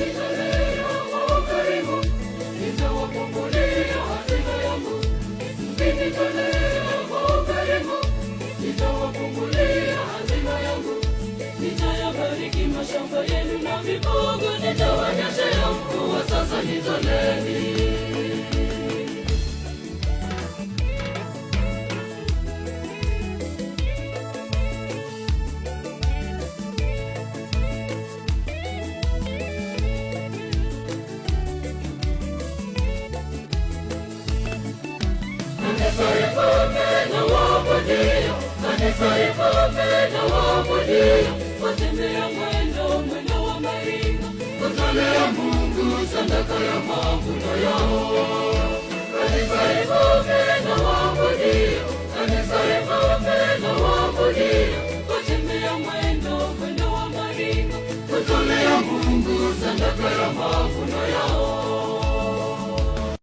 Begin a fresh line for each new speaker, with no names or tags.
Mkinitolea kwa ukarimu, nitawafungulia hazina yangu. Mkinitolea kwa ukarimu, nitawafungulia hazina yangu. Nitayabariki mashamba yenu na mifugo, nitawanyeshea mvua. Sasa nitoleni. Watembea mwendo wa maringo, kutolea Mungu sadaka ya mavuno yao. Kanisa ivuke na waabudio, kanisa ivuke na waabudio.